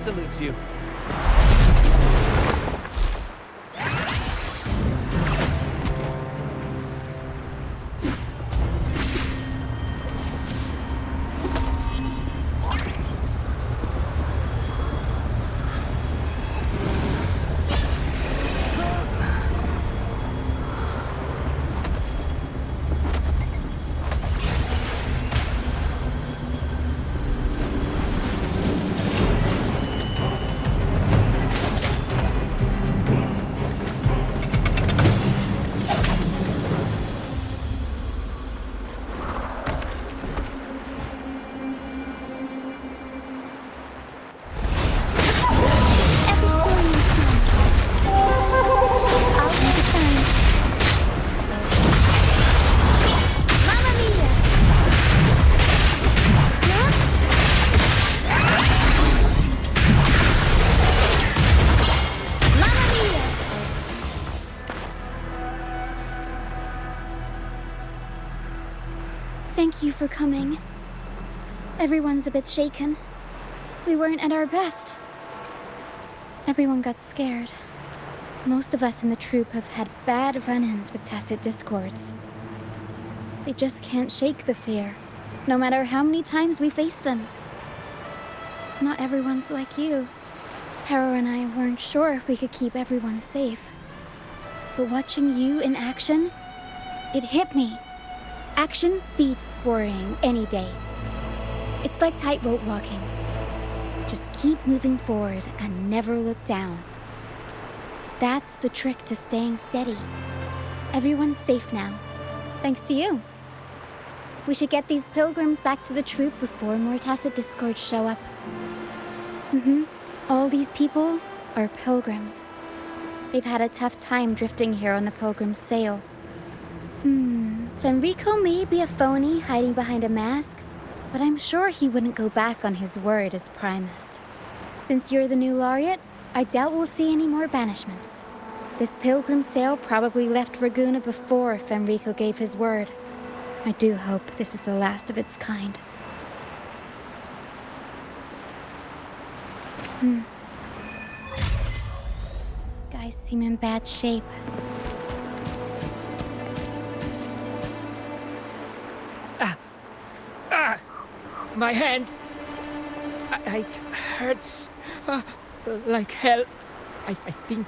salutes you. Thank you for coming. Everyone's a bit shaken. We weren't at our best. Everyone got scared. Most of us in the troop have had bad run-ins with tacit discords. They just can't shake the fear, no matter how many times we face them. Not everyone's like you. Harrow and I weren't sure if we could keep everyone safe. But watching you in action, it hit me. Action beats worrying any day. It's like tightrope walking. Just keep moving forward and never look down. That's the trick to staying steady. Everyone's safe now, thanks to you. We should get these pilgrims back to the troop before more tacit discords show up. All these people are pilgrims. They've had a tough time drifting here on the pilgrim's sail. Fenrico may be a phony hiding behind a mask, but I'm sure he wouldn't go back on his word as Primus. Since you're the new laureate, I doubt we'll see any more banishments. This pilgrim sail probably left Raguna before Fenrico gave his word. I do hope this is the last of its kind. These guys seem in bad shape. My hand. It hurts like hell. I think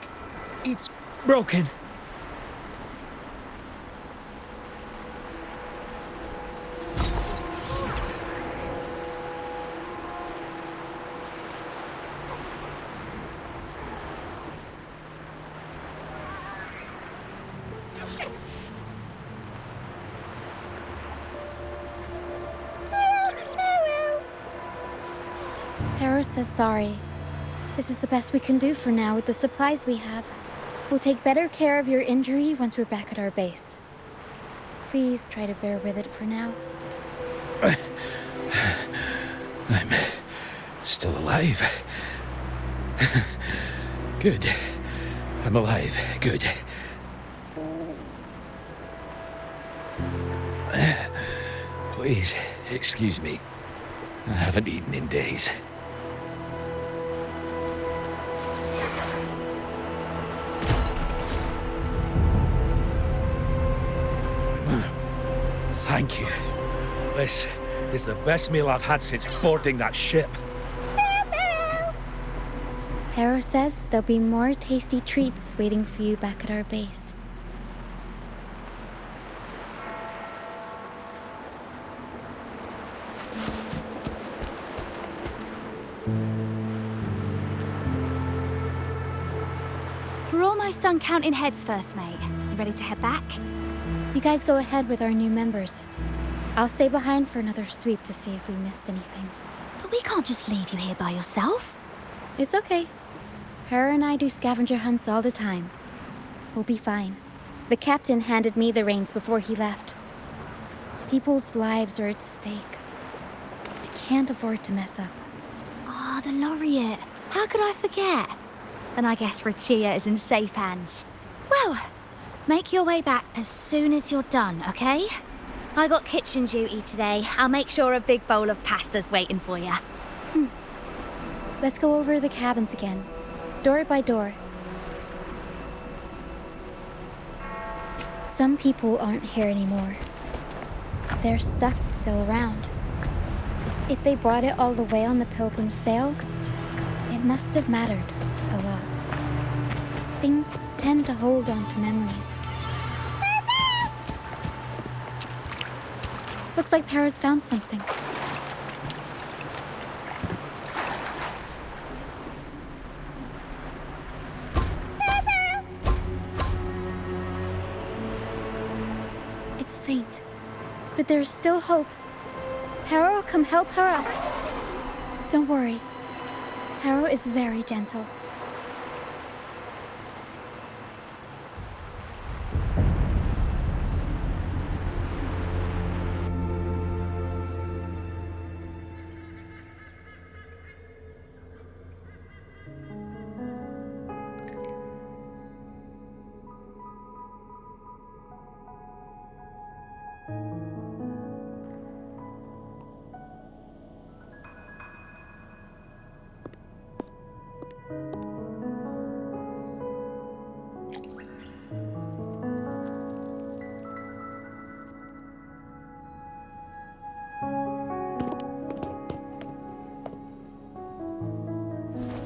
it's broken. Harrow says sorry. This is the best we can do for now with the supplies we have. We'll take better care of your injury once we're back at our base. Please try to bear with it for now. I'm still alive. Good. I'm alive. Good. Please, excuse me. I haven't eaten in days. Thank you. This is the best meal I've had since boarding that ship. Harrow says there'll be more tasty treats waiting for you back at our base. We're almost done counting heads first, mate. You ready to head back? You guys go ahead with our new members. I'll stay behind for another sweep to see if we missed anything. But we can't just leave you here by yourself. It's okay. Harrow and I do scavenger hunts all the time. We'll be fine. The captain handed me the reins before he left. People's lives are at stake. I can't afford to mess up. Ah, the laureate. How could I forget? Then I guess Roccia is in safe hands. Well, make your way back as soon as you're done, okay? I got kitchen duty today. I'll make sure a big bowl of pasta's waiting for you. Let's go over the cabins again, door by door. Some people aren't here anymore. Their stuff's still around. If they brought it all the way on the Pilgrim's sail, it must have mattered a lot. Things tend to hold on to memories. Looks like Para's found something. It's faint, but there's still hope. Para, come help her up. Don't worry. Para is very gentle.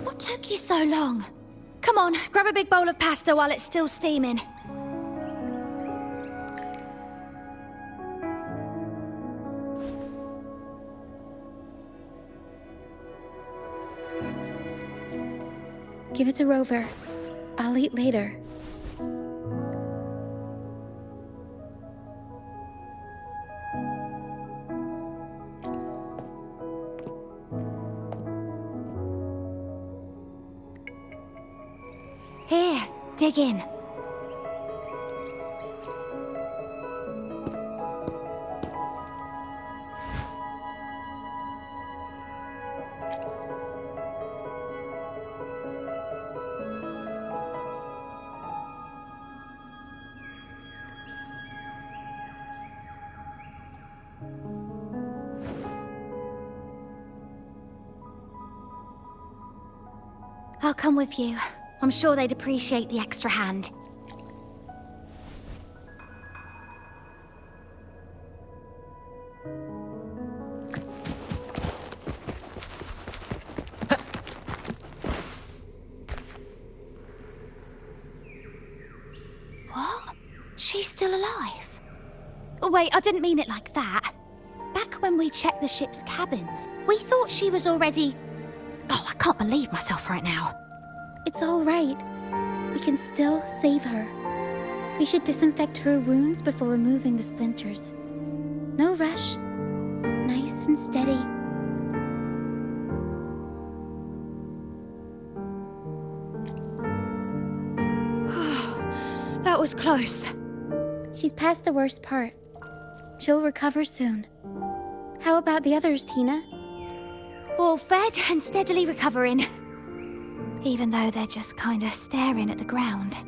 What took you so long? Come on, grab a big bowl of pasta while it's still steaming. Give it to Rover. I'll eat later. Here, dig in. I'll come with you. I'm sure they'd appreciate the extra hand. What? She's still alive? Oh, wait, I didn't mean it like that. Back when we checked the ship's cabins, we thought she was already... Oh, I can't believe myself right now. It's all right. We can still save her. We should disinfect her wounds before removing the splinters. No rush. Nice and steady. That was close. She's past the worst part. She'll recover soon. How about the others, Tina? All fed and steadily recovering. Even though they're just kinda staring at the ground.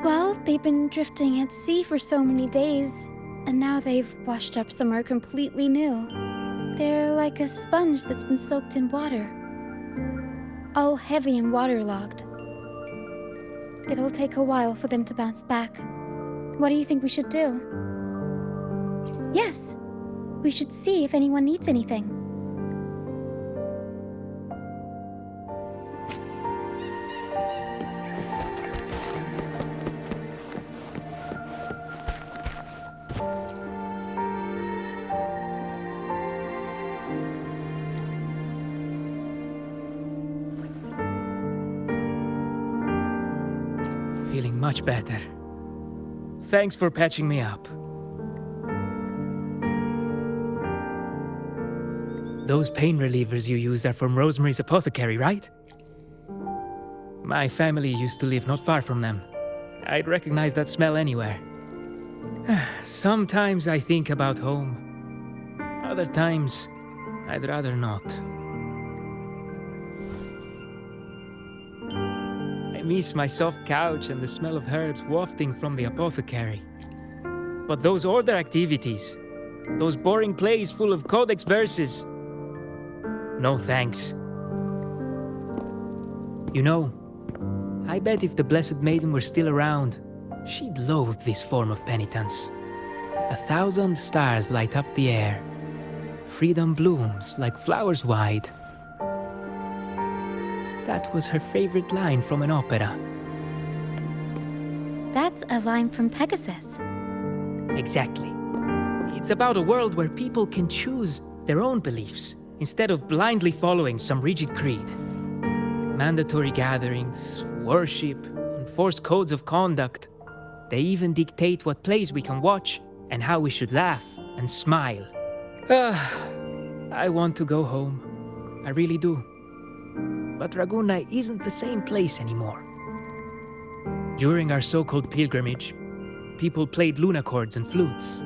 Well, they've been drifting at sea for so many days, and now they've washed up somewhere completely new. They're like a sponge that's been soaked in water. All heavy and waterlogged. It'll take a while for them to bounce back. What do you think we should do? Yes, we should see if anyone needs anything. Feeling much better. Thanks for patching me up. Those pain relievers you use are from Rosemary's Apothecary, right? My family used to live not far from them. I'd recognize that smell anywhere. Sometimes I think about home. Other times, I'd rather not. I miss my soft couch and the smell of herbs wafting from the apothecary. But those order activities, those boring plays full of codex verses, no thanks. You know, I bet if the Blessed Maiden were still around, she'd loathe this form of penitence. 1,000 stars light up the air. Freedom blooms like flowers wide. That was her favorite line from an opera. That's a line from Pegasus. Exactly. It's about a world where people can choose their own beliefs instead of blindly following some rigid creed. Mandatory gatherings, worship, enforced codes of conduct. They even dictate what plays we can watch and how we should laugh and smile. I want to go home. I really do. But Raguna isn't the same place anymore. During our so-called pilgrimage, people played lunacords and flutes.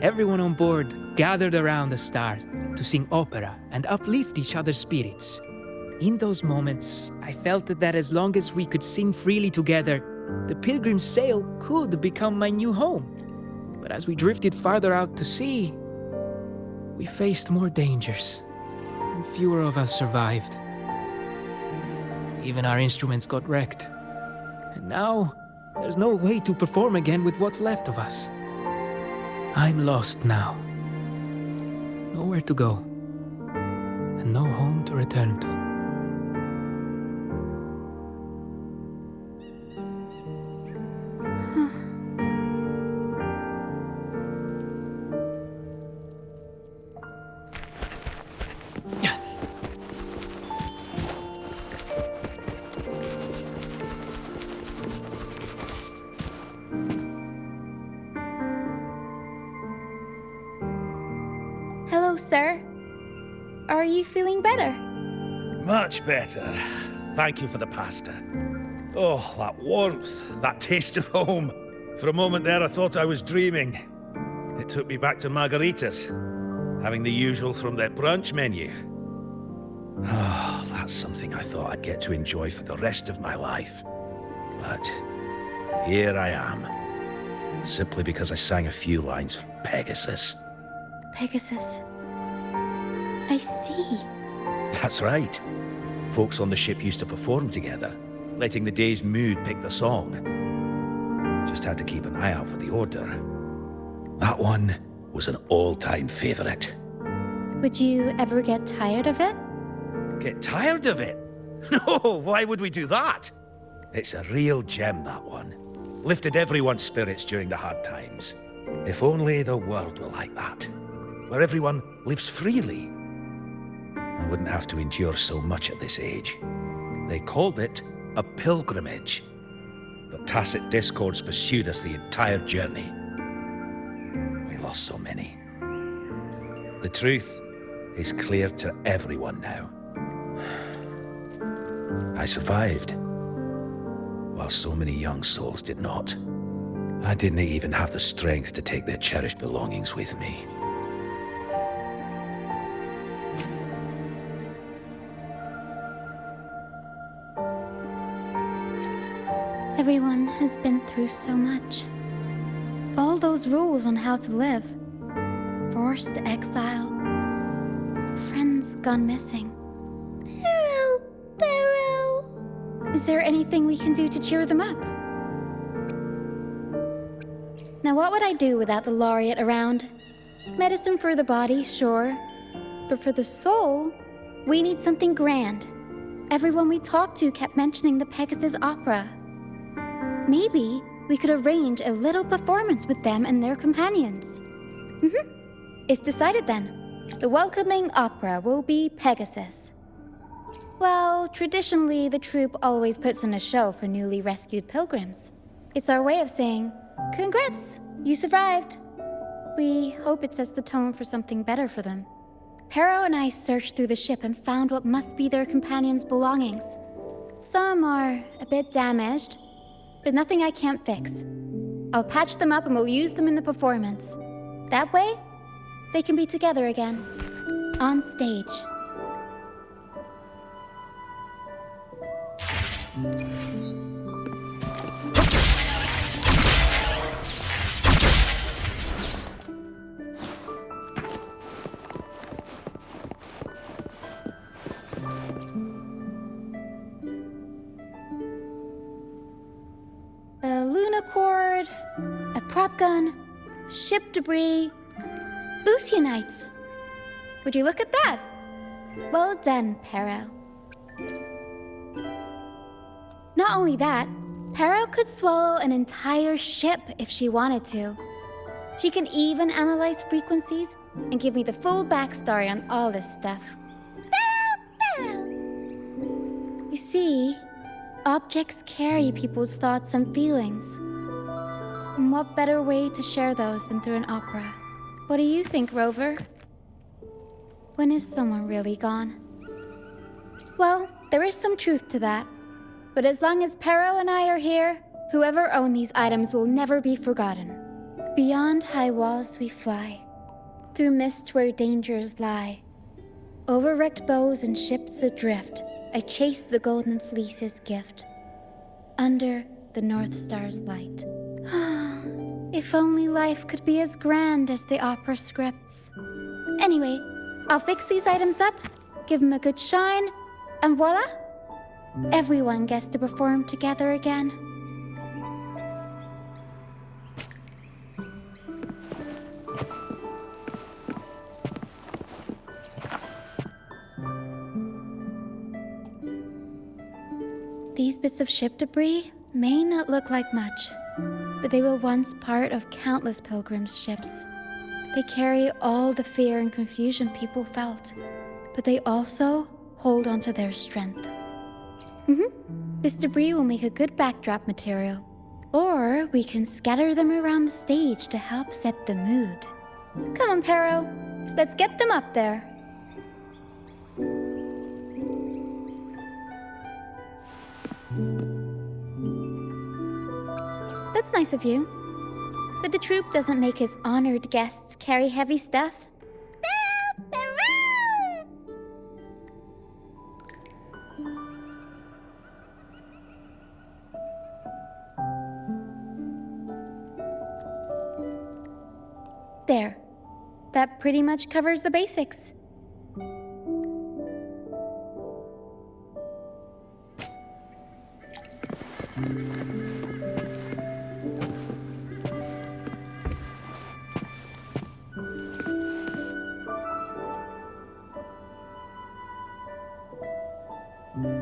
Everyone on board gathered around the star to sing opera and uplift each other's spirits. In those moments, I felt that as long as we could sing freely together, the pilgrim's sail could become my new home. But as we drifted farther out to sea, we faced more dangers, and fewer of us survived. Even our instruments got wrecked. And now, there's no way to perform again with what's left of us. I'm lost now. Nowhere to go, and no home to return to. Hello, sir. Are you feeling better? Much better. Thank you for the pasta. Oh, that warmth, that taste of home. For a moment there, I thought I was dreaming. It took me back to margaritas, having the usual from their brunch menu. Oh, that's something I thought I'd get to enjoy for the rest of my life. But here I am, simply because I sang a few lines from Pegasus. Pegasus. I see. That's right. Folks on the ship used to perform together, letting the day's mood pick the song. Just had to keep an eye out for the order. That one was an all-time favorite. Would you ever get tired of it? Get tired of it? No, why would we do that? It's a real gem, that one. Lifted everyone's spirits during the hard times. If only the world were like that, where everyone lives freely. I wouldn't have to endure so much at this age. They called it a pilgrimage, but tacit discords pursued us the entire journey. We lost so many. The truth is clear to everyone now. I survived, while so many young souls did not. I didn't even have the strength to take their cherished belongings with me. Everyone has been through so much. All those rules on how to live. Forced exile. Friends gone missing. Barrow! Barrow! Is there anything we can do to cheer them up? Now what would I do without the laureate around? Medicine for the body, sure. But for the soul, we need something grand. Everyone we talked to kept mentioning the Pegasus opera. Maybe we could arrange a little performance with them and their companions. It's decided then. The welcoming opera will be Pegasus. Well, traditionally, the troupe always puts on a show for newly rescued pilgrims. It's our way of saying, congrats, you survived. We hope it sets the tone for something better for them. Pero and I searched through the ship and found what must be their companions' belongings. Some are a bit damaged, but nothing I can't fix. I'll patch them up and we'll use them in the performance. That way, they can be together again. On stage. ship debris. Lucianites. Would you look at that? Well done, Pero. Not only that, Pero could swallow an entire ship if she wanted to. She can even analyze frequencies and give me the full backstory on all this stuff. Pero! You see, objects carry people's thoughts and feelings. And what better way to share those than through an opera? What do you think, Rover? When is someone really gone? Well, there is some truth to that. But as long as Pero and I are here, whoever owned these items will never be forgotten. Beyond high walls we fly, through mist where dangers lie. Over wrecked bows and ships adrift, I chase the golden fleece's gift. Under the North Star's light. If only life could be as grand as the opera scripts. Anyway, I'll fix these items up, give them a good shine, and voila! Everyone gets to perform together again. These bits of ship debris may not look like much, but they were once part of countless pilgrims' ships. They carry all the fear and confusion people felt, but they also hold onto their strength. This debris will make a good backdrop material. Or we can scatter them around the stage to help set the mood. Come on, Pero. Let's get them up there. That's nice of you. But the troupe doesn't make his honored guests carry heavy stuff. There. That pretty much covers the basics.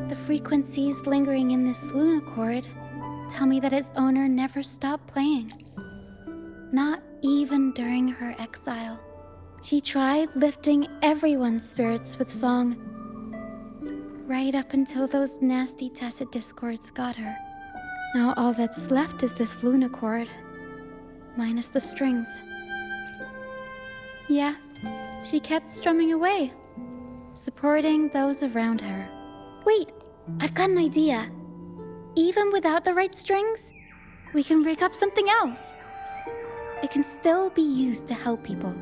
The frequencies lingering in this lunacord tell me that its owner never stopped playing. Not even during her exile. She tried lifting everyone's spirits with song, right up until those nasty tacit discords got her. Now all that's left is this lunacord, minus the strings. Yeah, she kept strumming away, supporting those around her. Wait, I've got an idea. Even without the right strings, we can rig up something else. It can still be used to help people.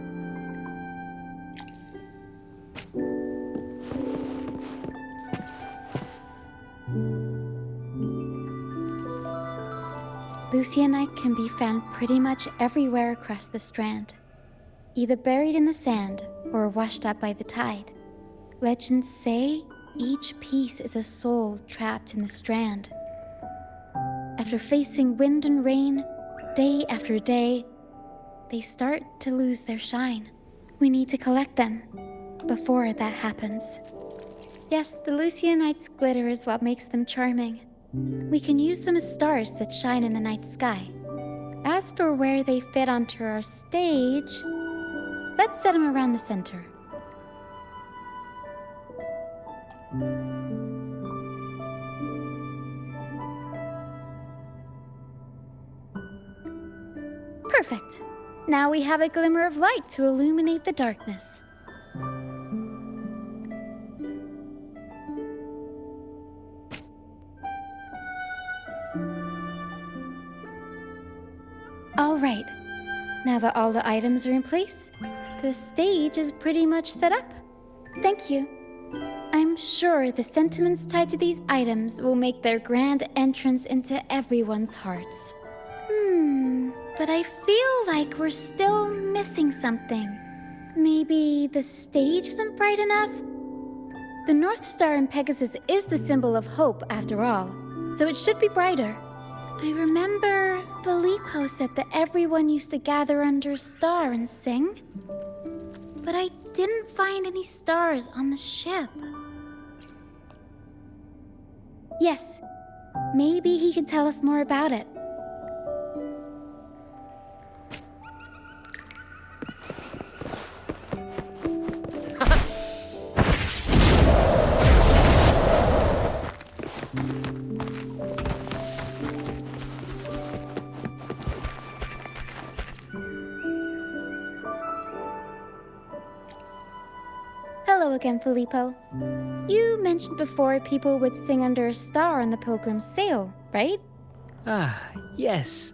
Lucianite can be found pretty much everywhere across the strand, either buried in the sand or washed up by the tide. Legends say each piece is a soul trapped in the strand. After facing wind and rain, day after day, they start to lose their shine. We need to collect them before that happens. Yes, the Lucianite's glitter is what makes them charming. We can use them as stars that shine in the night sky. As for where they fit onto our stage, let's set them around the center. Perfect. Now we have a glimmer of light to illuminate the darkness. All right. Now that all the items are in place, the stage is pretty much set up. Thank you. I'm sure the sentiments tied to these items will make their grand entrance into everyone's hearts. But I feel like we're still missing something. Maybe the stage isn't bright enough? The North Star in Pegasus is the symbol of hope, after all, so it should be brighter. I remember Filippo said that everyone used to gather under a star and sing. But I didn't find any stars on the ship. Yes, maybe he can tell us more about it. Hello again, Filippo. You mentioned before people would sing under a star on the Pilgrim's Sail, right? Ah, yes.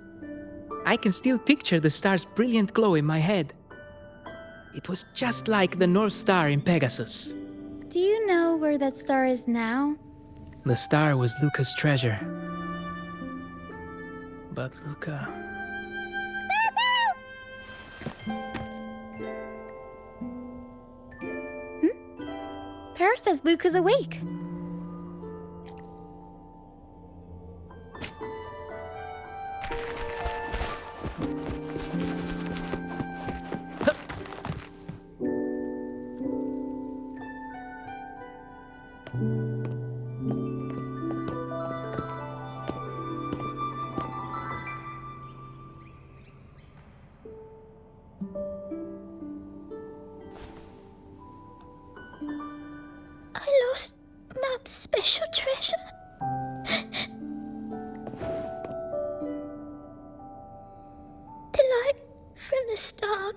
I can still picture the star's brilliant glow in my head. It was just like the North Star in Pegasus. Do you know where that star is now? The star was Luca's treasure. But Luca... Pear says Luca's awake. I lost Mum's special treasure. The light from the star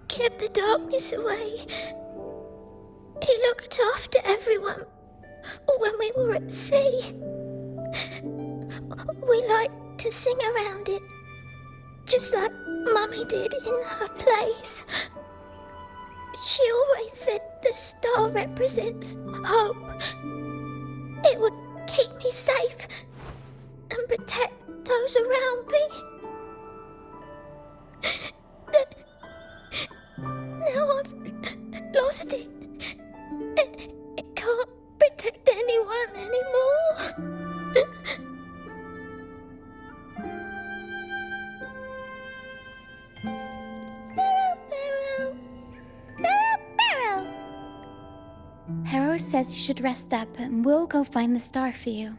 kept the darkness away. He looked after everyone when we were at sea. We liked to sing around it, just like Mummy did in her plays. She always said the star represents hope. It would keep me safe and protect those around me. But now I've lost it, and it can't protect anyone anymore. Harrow says you should rest up and we'll go find the star for you.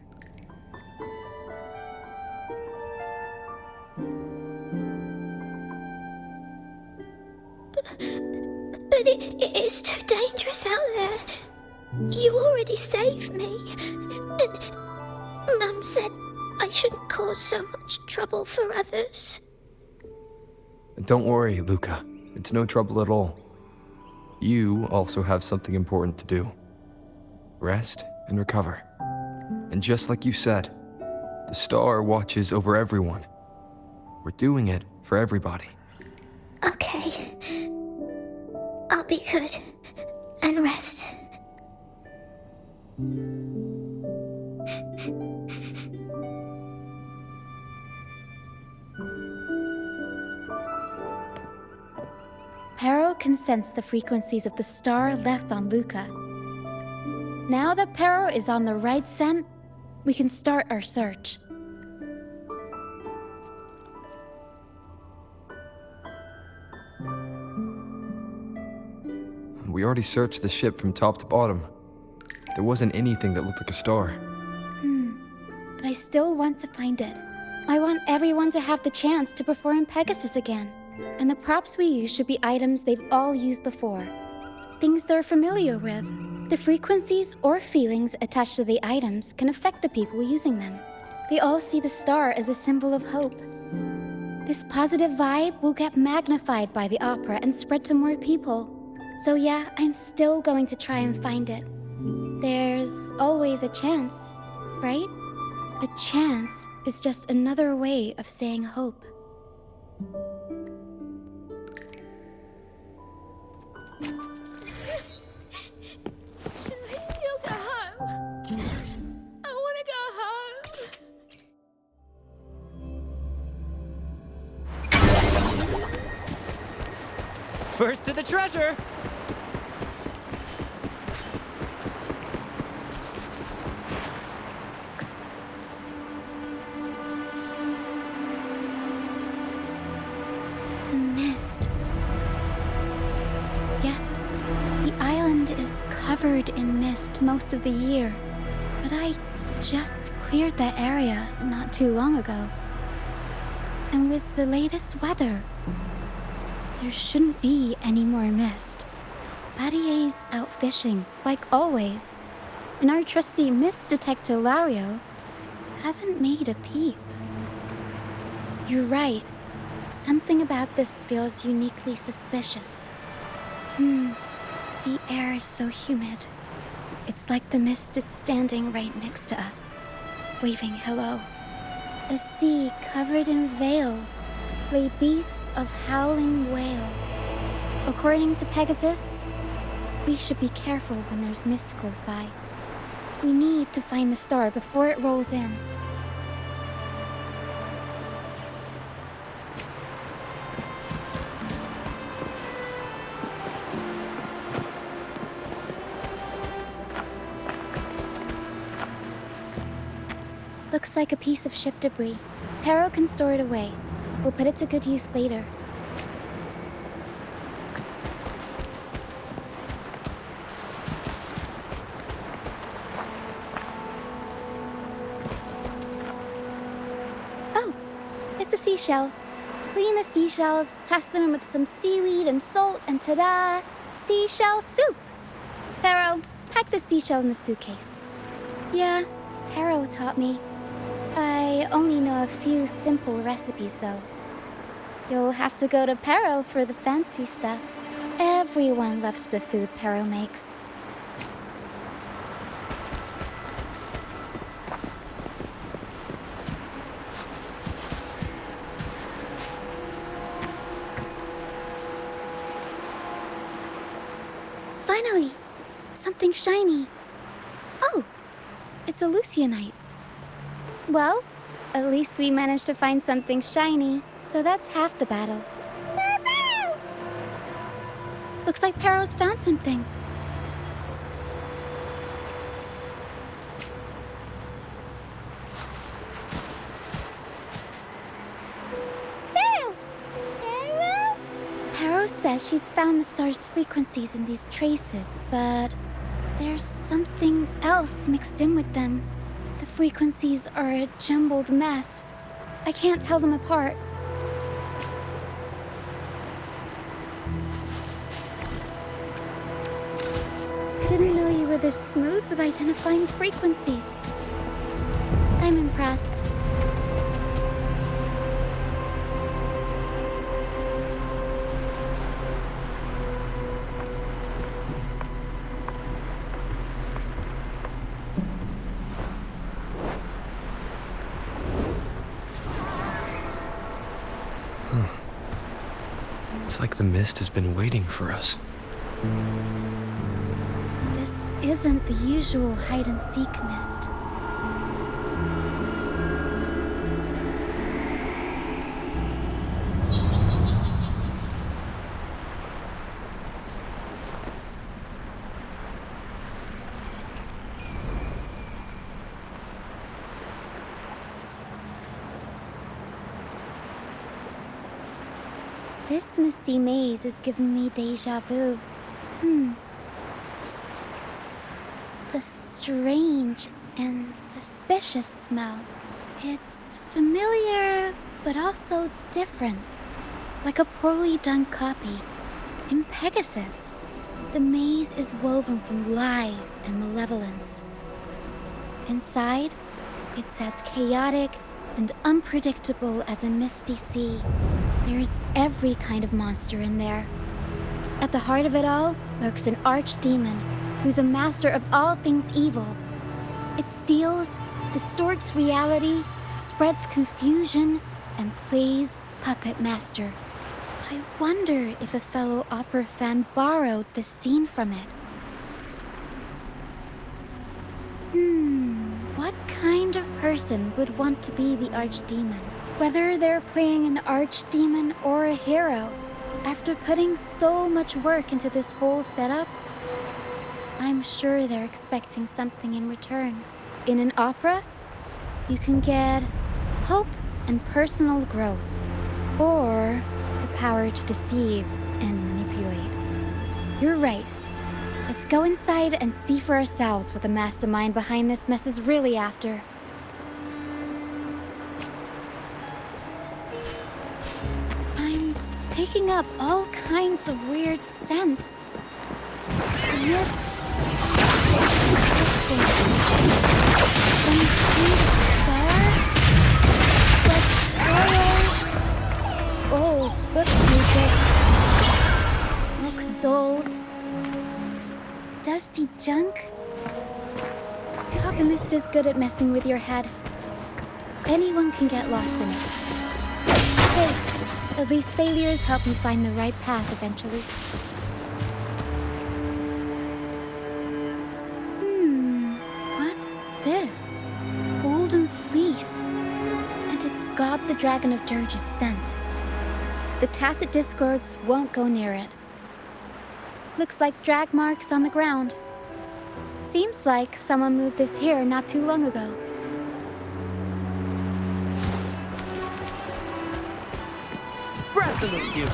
But it is too dangerous out there. You already saved me. And Mum said I shouldn't cause so much trouble for others. Don't worry, Luca. It's no trouble at all. You also have something important to do. Rest and recover. And just like you said, the star watches over everyone. We're doing it for everybody. Okay. I'll be good and rest. Pero can sense the frequencies of the star left on Luca. Now that Pero is on the right scent, we can start our search. We already searched the ship from top to bottom. There wasn't anything that looked like a star. But I still want to find it. I want everyone to have the chance to perform Pegasus again. And the props we use should be items they've all used before. Things they're familiar with. The frequencies or feelings attached to the items can affect the people using them. They all see the star as a symbol of hope. This positive vibe will get magnified by the opera and spread to more people. So yeah, I'm still going to try and find it. There's always a chance, right? A chance is just another way of saying hope. Can I still go home? I want to go home. First to the treasure! Yes, the island is covered in mist most of the year, but I just cleared that area not too long ago. And with the latest weather, there shouldn't be any more mist. Battier's out fishing, like always, and our trusty mist detector Lario hasn't made a peep. You're right. Something about this feels uniquely suspicious. The air is so humid. It's like the mist is standing right next to us, waving hello. A sea covered in veil lay beasts of howling whale. According to Pegasus, we should be careful when there's mist close by. We need to find the star before it rolls in. Looks like a piece of ship debris. Pero can store it away. We'll put it to good use later. Oh, it's a seashell. Clean the seashells, toss them in with some seaweed and salt, and ta-da! Seashell soup! Pero, pack the seashell in the suitcase. Yeah, Pero taught me. I only know a few simple recipes, though. You'll have to go to Pero for the fancy stuff. Everyone loves the food Pero makes. Finally! Something shiny. Oh! It's a Lucianite. Well, at least we managed to find something shiny, so that's half the battle. Looks like Pero's found something. Pero says she's found the star's frequencies in these traces, but there's something else mixed in with them. The frequencies are a jumbled mess. I can't tell them apart. Didn't know you were this smooth with identifying frequencies. I'm impressed. It's like the mist has been waiting for us. This isn't the usual hide-and-seek mist. This misty maze is giving me déjà vu. A strange and suspicious smell. It's familiar, but also different. Like a poorly done copy. In Pegasus, the maze is woven from lies and malevolence. Inside, it's as chaotic and unpredictable as a misty sea. There's every kind of monster in there. At the heart of it all lurks an archdemon who's a master of all things evil. It steals, distorts reality, spreads confusion, and plays puppet master. I wonder if a fellow opera fan borrowed this scene from it. What kind of person would want to be the archdemon? Whether they're playing an archdemon or a hero, after putting so much work into this whole setup, I'm sure they're expecting something in return. In an opera, you can get hope and personal growth, or the power to deceive and manipulate. You're right. Let's go inside and see for ourselves what the mastermind behind this mess is really after. I'm picking up all kinds of weird scents. The mist. Some kind of star? Like soil? Old book pages. Book dolls. Dusty junk? Alchemist is good at messing with your head. Anyone can get lost in it. Hey, at least failures help me find the right path eventually. What's this? Golden fleece. And it's got the Dragon of Dirge's scent. The Tacit Discords won't go near it. Looks like drag marks on the ground. Seems like someone moved this here not too long ago. Brad salutes you.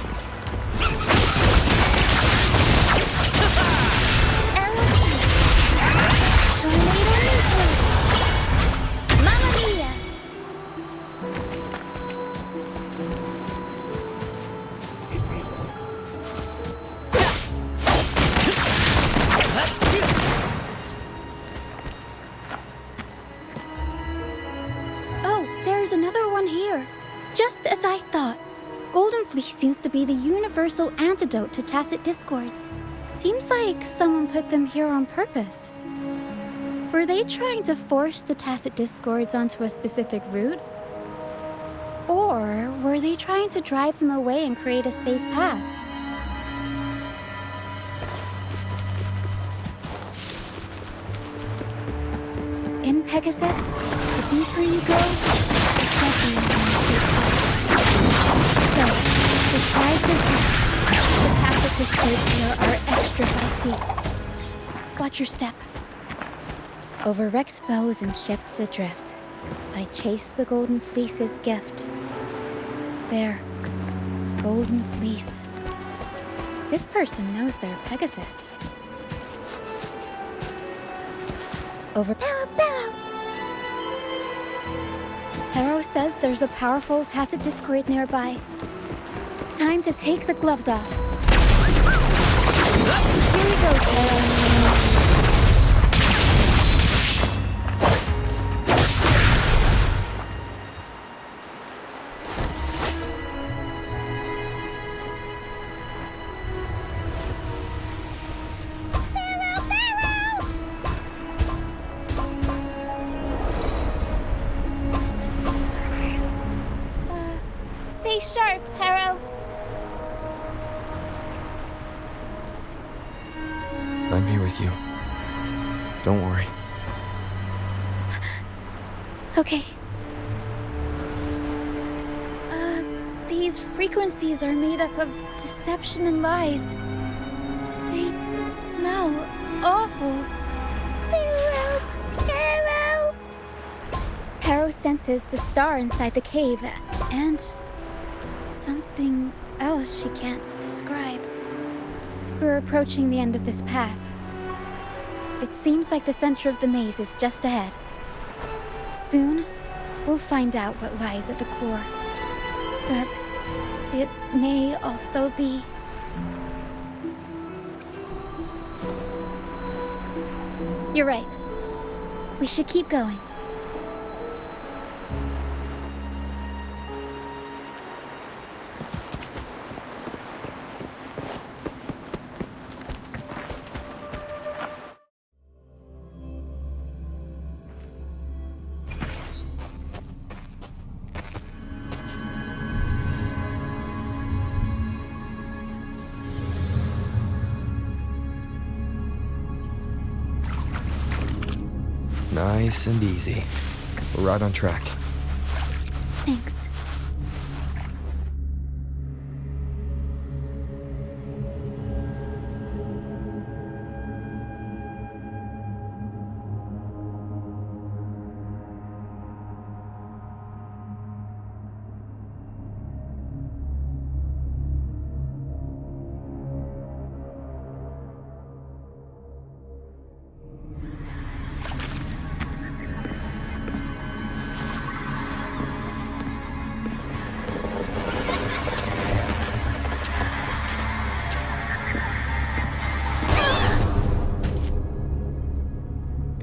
Mamma mia! Oh, there's another one here. Just as I thought. Golden Fleece seems to be the universal antidote to Tacit Discords. Seems like someone put them here on purpose. Were they trying to force the Tacit Discords onto a specific route? Or were they trying to drive them away and create a safe path? In Pegasus, the deeper you go, the deeper you So, the tries to pass, the Tacit Discords here are extra feisty. Watch your step. Over wrecked bows and ships adrift, I chase the Golden Fleece's gift. There, Golden Fleece. This person knows their Pegasus. Over Pero. Pero says there's a powerful Tacit Discord nearby. Time to take the gloves off. Here we go, Pero. Stay sharp, Pero. I'm here with you. Don't worry. Okay. These frequencies are made up of deception and lies. They smell awful. Pero! Pero senses the star inside the cave, and something else she can't describe. We're approaching the end of this path. It seems like the center of the maze is just ahead. Soon, we'll find out what lies at the core. But it may also be... You're right. We should keep going. Nice and easy. We're right on track. Thanks.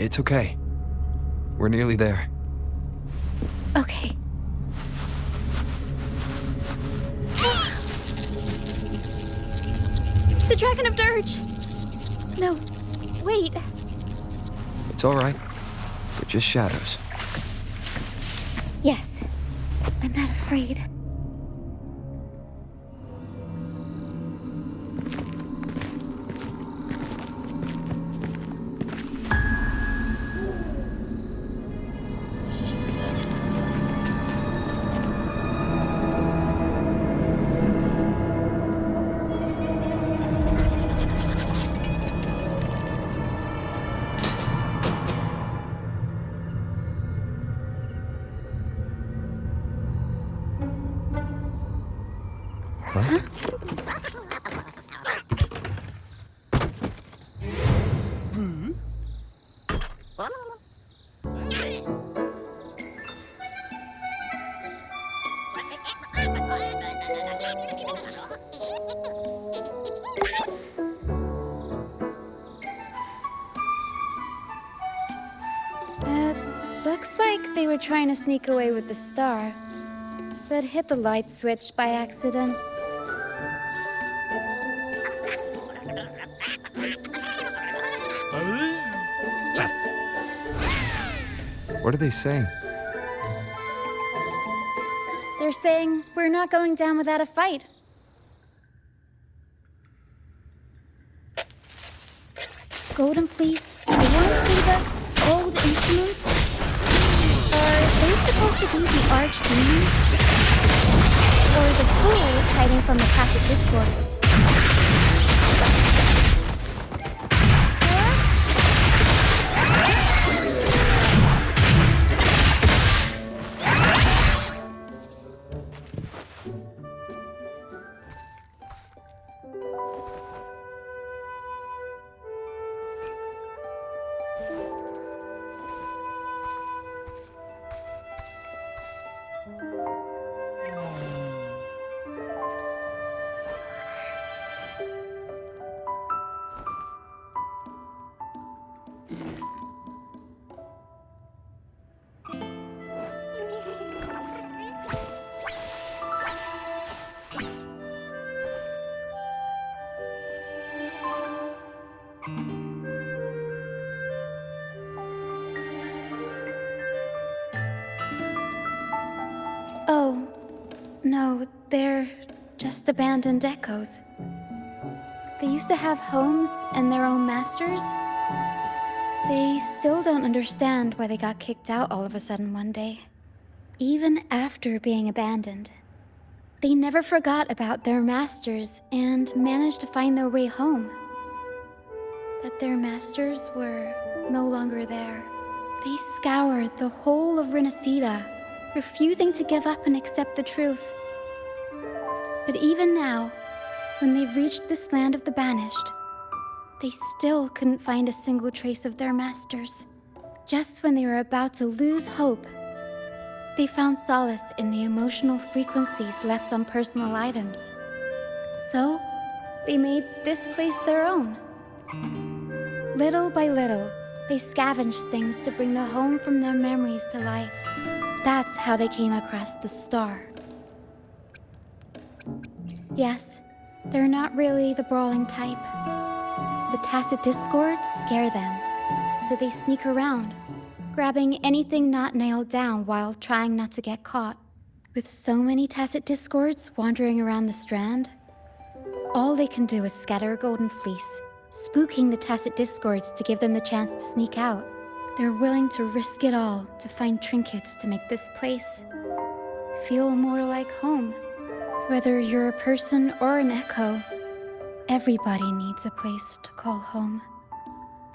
It's okay. We're nearly there. Okay. The Dragon of Dirge! No, wait. It's all right. They're just shadows. Yes, I'm not afraid. Looks like they were trying to sneak away with the star, but hit the light switch by accident. What are they saying? They're saying we're not going down without a fight. Golden Fleece, the Warm Fever, old instruments. Are they supposed to be the archdemons? Or the fools hiding from the Tacit Discords? Oh, no, they're just abandoned echoes. They used to have homes and their own masters. They still don't understand why they got kicked out all of a sudden one day. Even after being abandoned, they never forgot about their masters and managed to find their way home. But their masters were no longer there. They scoured the whole of Renacida, refusing to give up and accept the truth. But even now, when they've reached this land of the banished, they still couldn't find a single trace of their masters. Just when they were about to lose hope, they found solace in the emotional frequencies left on personal items. So, they made this place their own. Little by little, they scavenged things to bring the home from their memories to life. That's how they came across the star. Yes, they're not really the brawling type. The Tacit Discords scare them, so they sneak around, grabbing anything not nailed down while trying not to get caught. With so many Tacit Discords wandering around the Strand, all they can do is scatter a golden fleece, spooking the Tacit Discords to give them the chance to sneak out. They're willing to risk it all to find trinkets to make this place feel more like home. Whether you're a person or an echo, everybody needs a place to call home.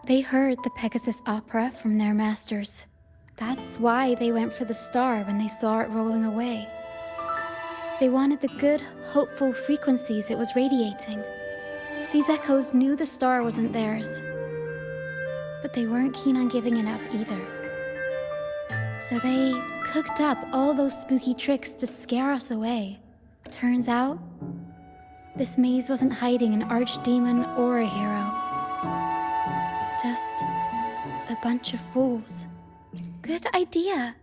They heard the Pegasus opera from their masters. That's why they went for the star when they saw it rolling away. They wanted the good, hopeful frequencies it was radiating. These echoes knew the star wasn't theirs, but they weren't keen on giving it up either. So they cooked up all those spooky tricks to scare us away. Turns out, this maze wasn't hiding an archdemon or a hero. Just a bunch of fools. Good idea.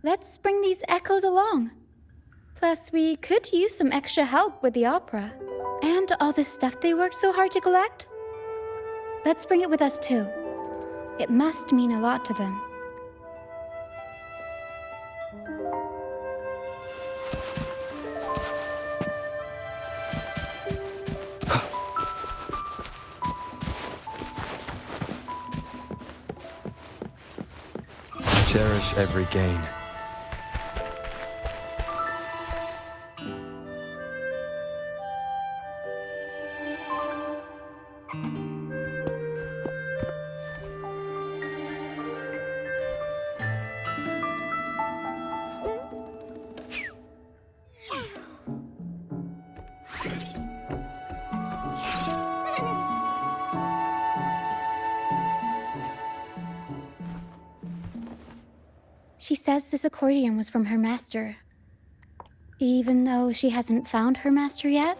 Let's bring these echoes along. Plus, we could use some extra help with the opera. And all this stuff they worked so hard to collect. Let's bring it with us too. It must mean a lot to them. Cherish every gain. She says this accordion was from her master. Even though she hasn't found her master yet,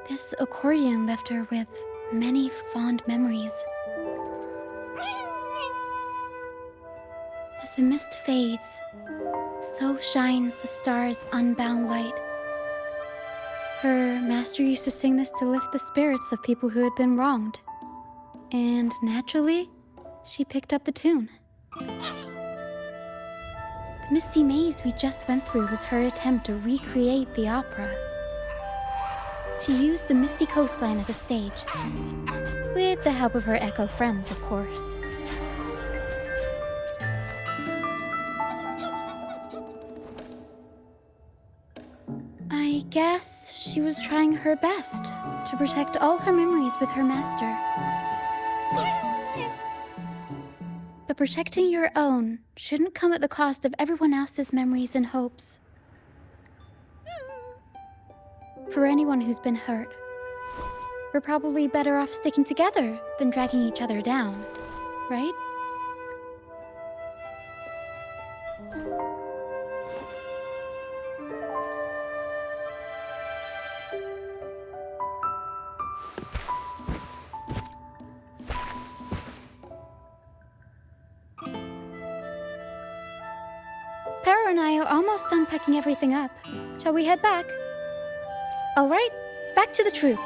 this accordion left her with many fond memories. As the mist fades, so shines the star's unbound light. Her master used to sing this to lift the spirits of people who had been wronged. And naturally, she picked up the tune. The misty maze we just went through was her attempt to recreate the opera. She used the misty coastline as a stage, with the help of her echo friends, of course. I guess she was trying her best to protect all her memories with her master. But protecting your own shouldn't come at the cost of everyone else's memories and hopes. For anyone who's been hurt, we're probably better off sticking together than dragging each other down, right? Para and I are almost done packing everything up. Shall we head back? All right, back to the troop.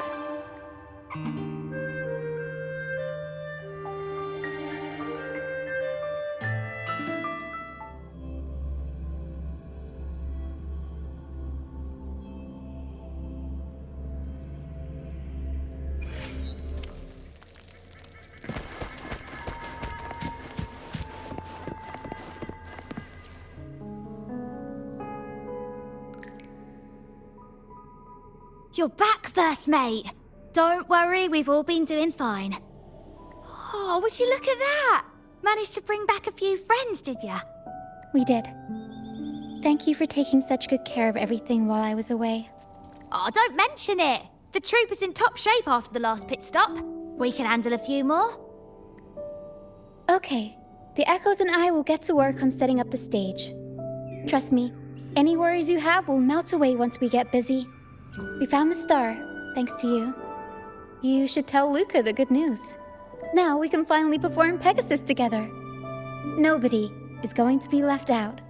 You're back, first mate. Don't worry, we've all been doing fine. Oh, would you look at that? Managed to bring back a few friends, did ya? We did. Thank you for taking such good care of everything while I was away. Oh, don't mention it. The troop is in top shape after the last pit stop. We can handle a few more. Okay, the Echoes and I will get to work on setting up the stage. Trust me, any worries you have will melt away once we get busy. We found the star, thanks to you. You should tell Luca the good news. Now we can finally perform Pegasus together. Nobody is going to be left out.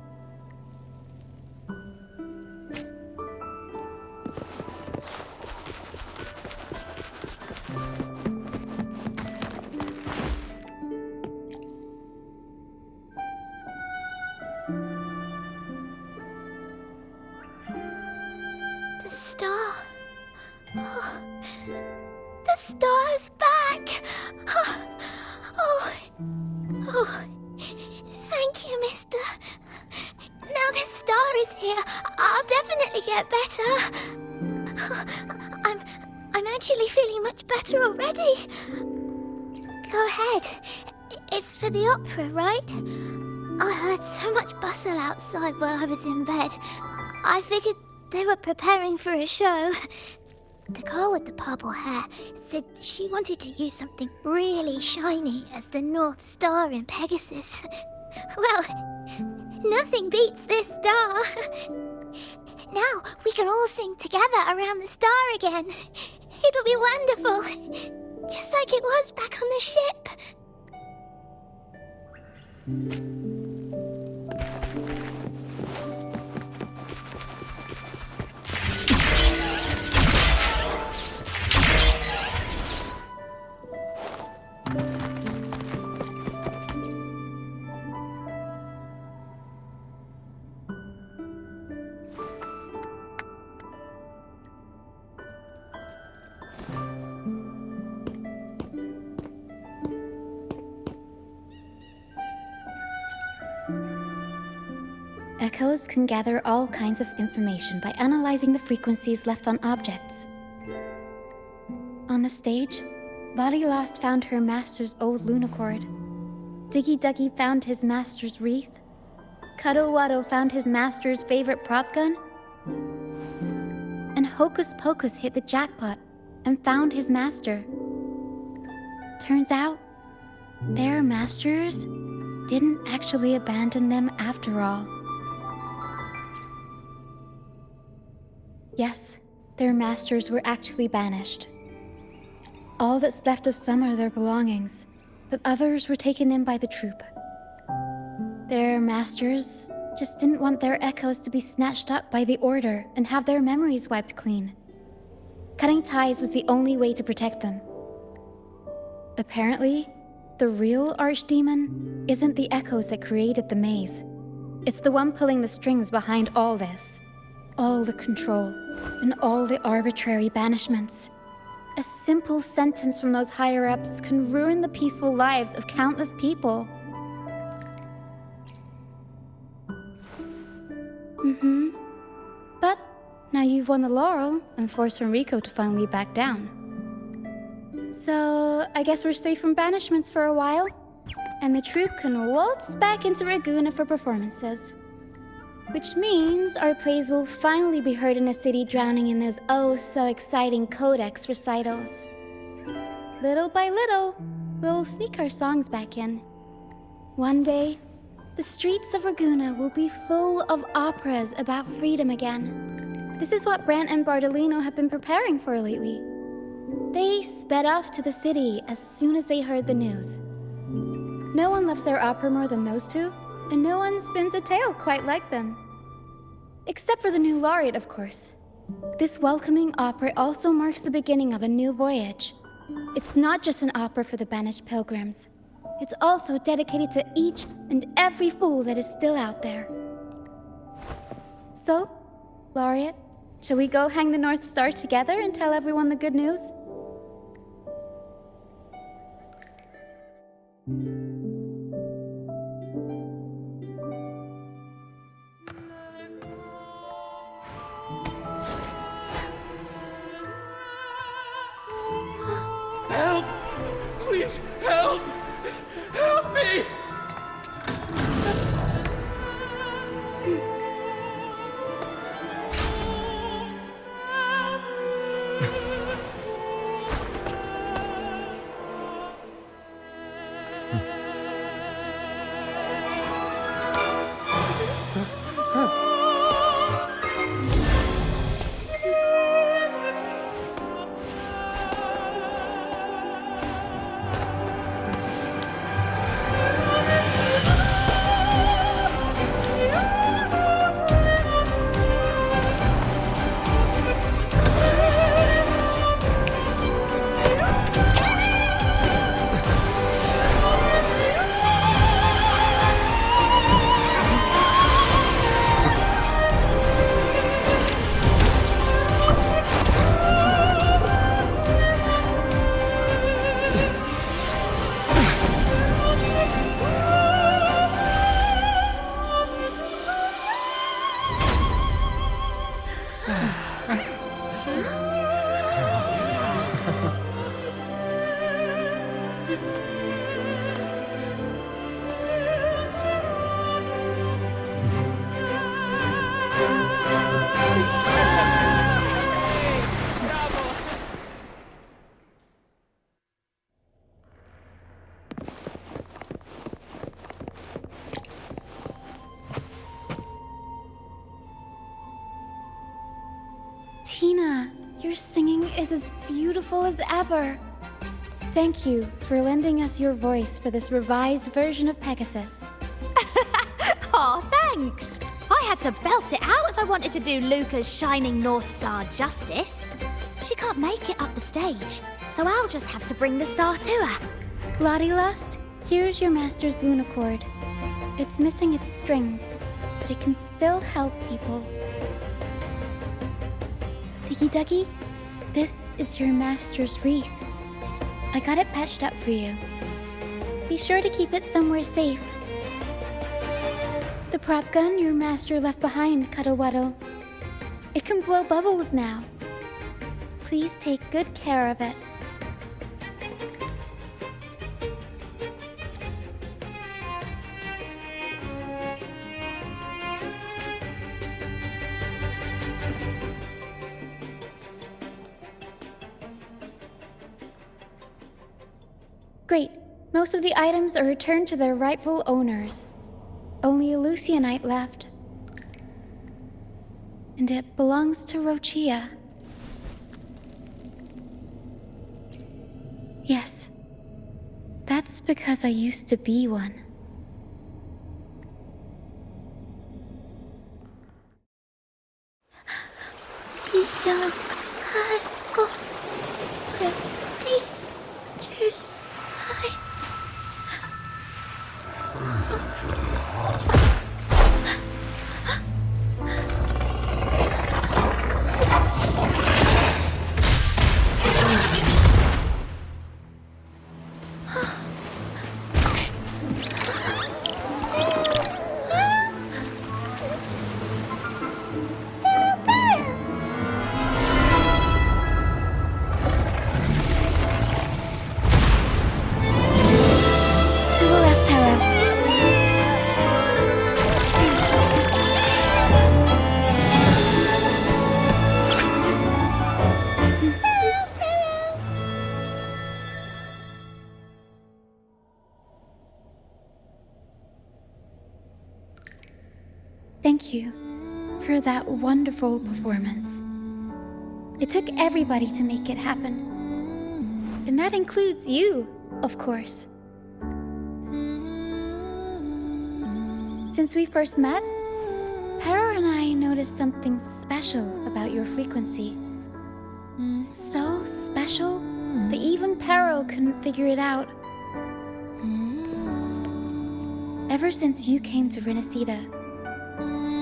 The star. Oh, the star is back. Oh, thank you, mister. Now this star is here, I'll definitely get better. I'm actually feeling much better already. Go ahead. It's for the opera, right? I heard so much bustle outside while I was in bed. I figured they were preparing for a show. The girl with the purple hair said she wanted to use something really shiny as the North Star in Pegasus. Well, nothing beats this star. Now we can all sing together around the star again. It'll be wonderful. Just like it was back on the ship. Echoes can gather all kinds of information by analyzing the frequencies left on objects. On the stage, Lottie Lost found her master's old lunicord. Diggy Duggy found his master's wreath. Cuddle Waddle found his master's favorite prop gun. And Hocus Pocus hit the jackpot and found his master. Turns out, their masters didn't actually abandon them after all. Yes, their masters were actually banished. All that's left of some are their belongings, but others were taken in by the troop. Their masters just didn't want their echoes to be snatched up by the Order and have their memories wiped clean. Cutting ties was the only way to protect them. Apparently, the real Archdemon isn't the echoes that created the maze. It's the one pulling the strings behind all this. All the control, and all the arbitrary banishments. A simple sentence from those higher-ups can ruin the peaceful lives of countless people. But now you've won the laurel and forced Enrico to finally back down. So, I guess we're safe from banishments for a while, and the troupe can waltz back into Ragusa for performances. Which means our plays will finally be heard in a city drowning in those oh-so-exciting codex recitals. Little by little, we'll sneak our songs back in. One day, the streets of Ragusa will be full of operas about freedom again. This is what Brant and Bardolino have been preparing for lately. They sped off to the city as soon as they heard the news. No one loves their opera more than those two, and no one spins a tale quite like them. Except for the new laureate, of course. This welcoming opera also marks the beginning of a new voyage. It's not just an opera for the banished pilgrims. It's also dedicated to each and every fool that is still out there. So, laureate, shall we go hang the North Star together and tell everyone the good news? Help! Please, help! Help me! Tina, your singing is as beautiful as ever. Thank you for lending us your voice for this revised version of Pegasus. Aw, thanks! I had to belt it out if I wanted to do Luca's Shining North Star justice. She can't make it up the stage, so I'll just have to bring the star to her. Lottie Lost, here's your master's Lunacord. It's missing its strings, but it can still help people. Diggy Duggy, this is your master's wreath. I got it patched up for you. Be sure to keep it somewhere safe. The prop gun your master left behind, Cuddle Wuddle. It can blow bubbles now. Please take good care of it. Great. Most of the items are returned to their rightful owners. Only a Lucianite left. And it belongs to Roccia. Yes. That's because I used to be one. Beyond idols, where dangers lie. To the left, Para. Thank you for that wonderful performance. It took everybody to make it happen. And that includes you, of course. Since we first met, Pero and I noticed something special about your frequency. So special that even Pero couldn't figure it out. Ever since you came to Renacida,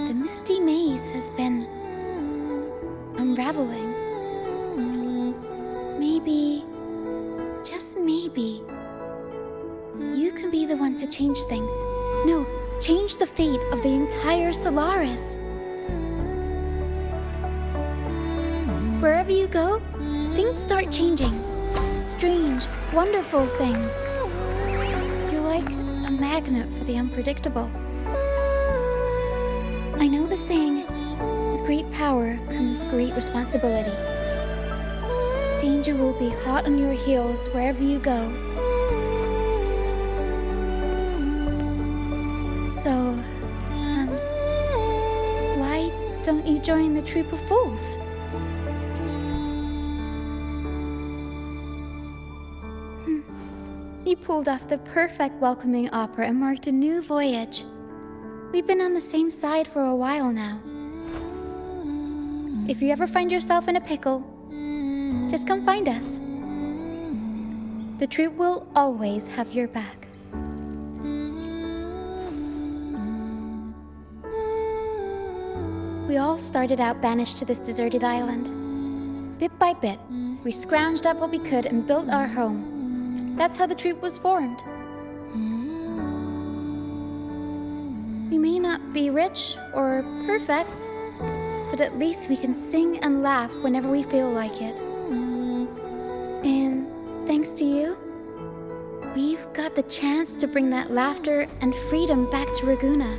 the misty maze has been unraveling. Maybe, just maybe, you can be the one to change things. No, change the fate of the entire Solaris. Wherever you go, things start changing. Strange, wonderful things. You're like a magnet for the unpredictable. I know the saying, with great power comes great responsibility. Danger will be hot on your heels wherever you go. So, why don't you join the troop of fools? You pulled off the perfect welcoming opera and marked a new voyage. We've been on the same side for a while now. If you ever find yourself in a pickle, just come find us. The troop will always have your back. We all started out banished to this deserted island. Bit by bit, we scrounged up what we could and built our home. That's how the troop was formed. We may not be rich or perfect, but at least we can sing and laugh whenever we feel like it. And thanks to you, we've got the chance to bring that laughter and freedom back to Raguna.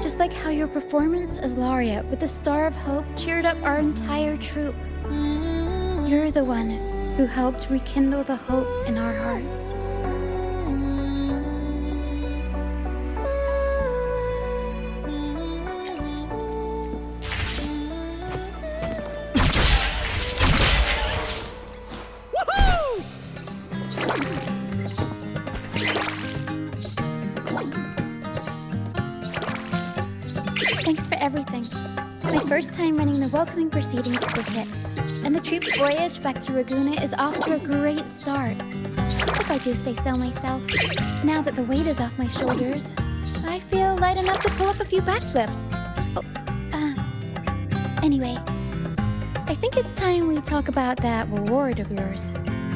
Just like how your performance as Laureate with the Star of Hope cheered up our entire troop. You're the one who helped rekindle the hope in our hearts. My first time running the welcoming proceedings is a hit, and the troop's voyage back to Raguna is off to a great start. If I do say so myself. Now that the weight is off my shoulders, I feel light enough to pull up a few backflips. Anyway, I think it's time we talk about that reward of yours.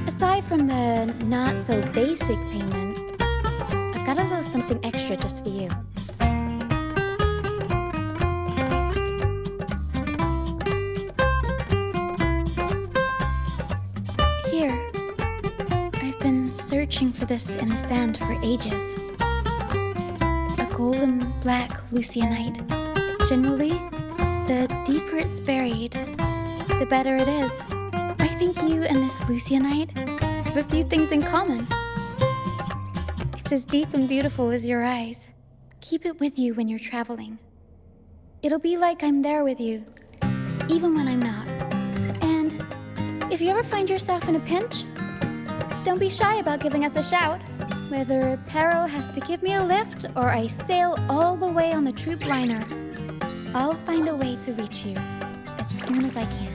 Aside from the not-so-basic payment, I've got a little something extra just for you. Here. I've been searching for this in the sand for ages. A golden black Lucianite. Generally, the deeper it's buried, the better it is. I think you and this Lucianite have a few things in common. It's as deep and beautiful as your eyes. Keep it with you when you're traveling. It'll be like I'm there with you, even when I'm not. And if you ever find yourself in a pinch, don't be shy about giving us a shout. Whether Perro has to give me a lift or I sail all the way on the troop liner, I'll find a way to reach you as soon as I can.